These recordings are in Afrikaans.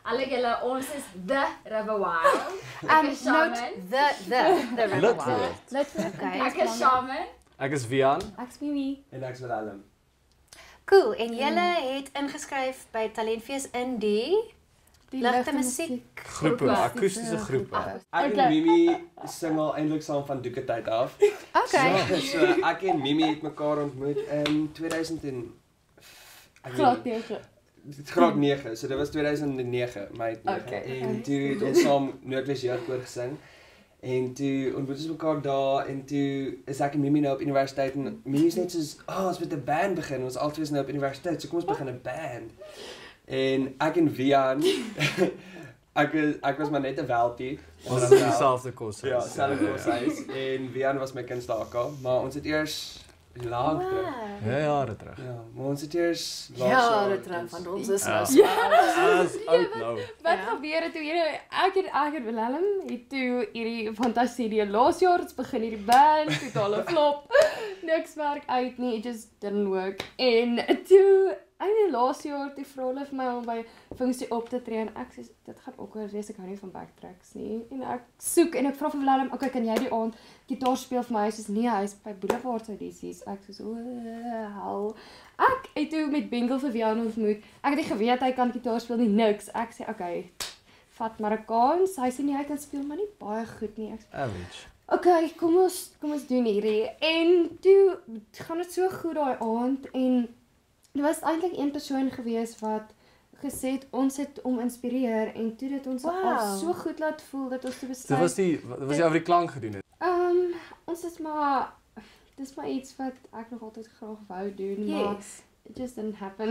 Alle julle, ons is The River Wild. Ek is Note Shaman. the River Wild. Lidwoord. Okay. Ek is Shaman. Ek is Vian. Ek's Mimi. En ek is Willem. Cool, en julle het ingeskryf by Talentfees in die ligte musiek. Groepe, akoestiese groepe. Ek en Mimi sing al eintlik saam van doeke tyd af. Okay. So ek en Mimi het mekaar ontmoet in 2000 en Graad 9. Graad 9, so dit was 2009, maart 9. Okay. En toe het ons saam Noordwes Jeugkoor gesing. En toe ontmoet ons mekaar daar en toe is ek en Mimi nou op universiteit en Mimi is net soos, ons moet 'n band begin. Ons albei is nou op universiteit, so kom ons begin 'n band. En ek en Vian ek was maar net 'n welpie. Ons is in dieselfde kos. Ja, selfde koshuis. En Vian was my kunstdaaka, maar ons het eers lank terug. Ja, jare terug. Ja, maar ons het eers Jare terug van ons is nou As oud nou. Wat gebeur het toe ek en Willem het toe hierdie fantasie die laas jaar ons begin hierdie band, totale flop. Niks werk uit nie, it just didn't work. En toe einde laas jaar toe vra hulle vir my om by funksie op te tree en ek sê dit gaan awkward wees, ek hou nie van backtracks nie. En ek soek en ek vra vir Willem, okay, kan jy die aand gitaar speel vir my? Hy sê nee, hy's by Boulevard audisies. Ek sê hel. Ek het toe met Bengal vir Vian ontmoet. Ek het nie geweet hy kan gitaar speel nie, niks. Ek sê okay, vat maar 'n kans. Hy sê nee, hy kan speel maar nie baie goed nie. Ek sê Average. okay, kom ons doen hierdie. En toe gaan dit so goed daai aand en dit was eintlik een persoon gewees wat gesê het ons het om inspireer en toe dit ons al so goed laat voel dat ons te besluit. Dit was jy oor die klank gedoen het. Ons is maar dis maar iets wat ek nog altyd graag wou doen, maar it just didn't happen.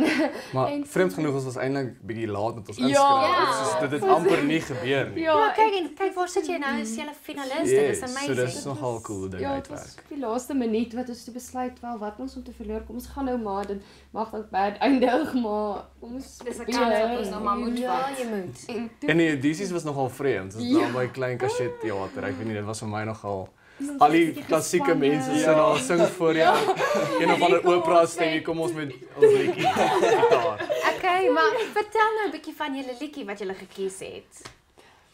Maar vreemd genoeg ons was eintlik bietjie laat met ons inskryf. Dit het amper nie gebeur nie. Ja, kyk waar sit jy nou? Is jy 'n finalist? Dit is amazing. So dis nogal cool hoe dit Ja, dit was uitwerk. die laaste minuut wat ons toe besluit wel wat ons om te verloor. Kom ons gaan nou maar, dit mag dalk bad eindig, maar kom ons Dis 'n kans wat ons nou maar moet Ja, vat. jy moet. En En die audisies was nogal vreemd. Dit was naby klein Cachet teater. Ek weet nie, dit was vir my nogal al die klassieke mense sit daar sing voor jou. Een of ander opera stem, kom ons met ons liedjie gitaar. Okay, maar vertel nou 'n bietjie van julle liedjie wat julle gekies het.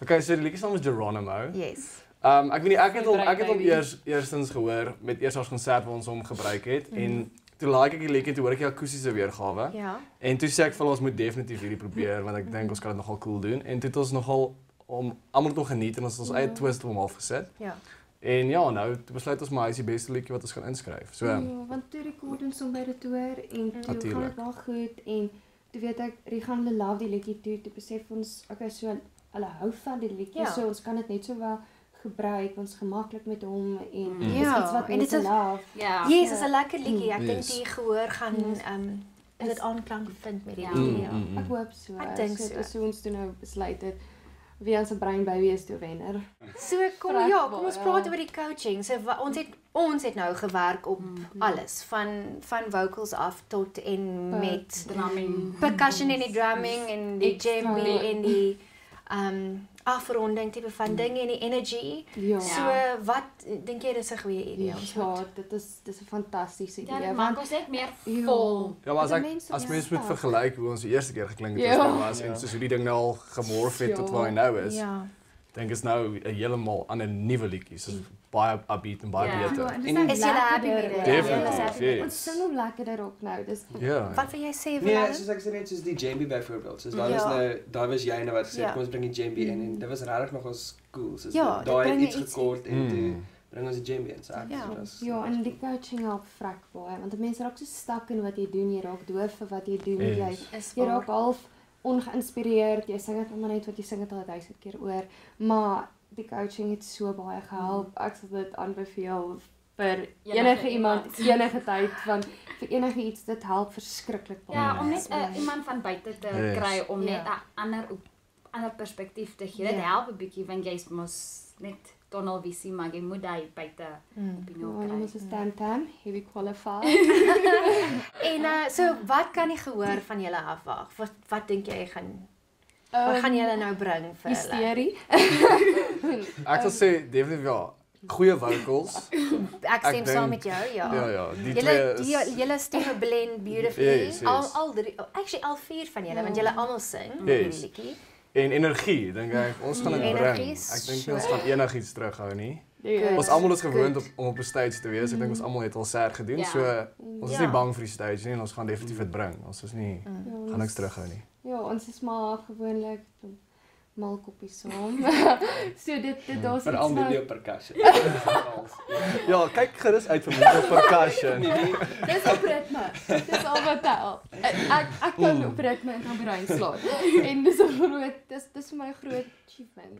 Okay, so die liedjie se naam is Geronimo. Yes. Ek weet nie ek het hom eerstens gehoor met eersdaags konsert waar ons hom gebruik het en toe like ek die liedjie toe hoor ek die akoestiese weergawe. Ja. En toe sê ek vir ons moet definitief hierdie probeer want ek dink ons kan dit nogal cool doen en toe het ons nogal almal het nog geniet en ons eie twist op hom afgesit. Ja. En ja, nou toe besluit ons maar hy is die beste liedjie wat ons gaan inskryf. So ja, want toe rekord ons hom by die toer en toe gaan dit baie goed en toe weet ek Rigan hulle love die liedjie toe besef ons okay, so hulle hou van die liedjie, so ons kan dit net so wel gebruik, ons gemaklik met hom en dis iets wat mense love. Ja. Yes, is 'n lekker liedjie. Ek dink die gehoor gaan dit aanklank vind met die liedjie. Ja. Ek hoop so. Ek dink so. Dis hoe ons toe nou besluit het wie ons se brein baby is toe wenner. So kom ons praat oor die coaching. So ons het nou gewerk op alles van vocals af tot en met drumming, percussion en die drumming en die djembe en die afronding tipe van dinge en die energy. Ja. So wat dink jy dis 'n goeie idee? Ja, dit is 'n fantastiese idee. Ja, want ons net meer vol. Ja, maar as mens moet vergelyk hoe ons die eerste keer geklink het was en soos hoe die ding nou al gemorf het tot waar hy nou is. Ja. Dink is nou 'n heeltemal ander nuwe liedjie, soos baie upbeat en baie beter. En is jy happy met dit? Definitief. Ons sing hom lekkerder op nou. Dis Wat wil jy sê vir Nee, soos ek sê net soos die djembe byvoorbeeld. Soos daar was jy nou wat gesê kom ons bring die djembe in en dit was regtig nog ons cool. Soos daai het iets gekort en toe bring ons die djembe in. So ja, en die coaching help vrek baie want mense raak so stak in wat jy doen, jy raak doof vir wat jy doen. Jy raak half ongeïnspireerd. Jy sing dit maar net wat jy sing dit al 1000 keer oor, maar die coaching het so baie gehelp. Ek sal dit aanbeveel vir enige iemand enige tyd want vir enige iets dit help verskriklik baie. Ja, om net iemand van buite te kry om net 'n ander perspektief te gee. Dit help 'n bietjie want jy's mos net tunnelvisie, maar jy moet daai buite opinie kry. Ja, ons is tam heavy qualified. En so wat kan jy gehoor van julle afwag? Wat dink jy gaan wat gaan julle nou bring vir hulle? Hysterie. Ek sal sê definitief ja. Goeie vocals. Ek stem saam met jou, ja. Ja, die twee julle stemme blend beautifully. Al 3, actually al 4 van julle want julle almal sing hierdie liedjie. En energie, dink ek. Ons gaan dit Energie bring. is Ek dink nie ons gaan enigiets terughou nie. Ja. Ons almal is gewoond om op 'n stage te wees. Ek dink ons almal het al seer gedoen. Ja. So ons is Ja. nie bang vir die stage nie en ons gaan definitief dit bring. Ons is nie gaan niks terughou nie. Ja, ons is maar gewoonlik mal koppies saam. So dit daar's Veral iets met wat jou percussie. Ja, kyk gerus uit vir my percussion. dis op ritme. Dis al wat tel. Ek kan op ritme en op brein slaan. En dis 'n groot dis vir my 'n groot achievement.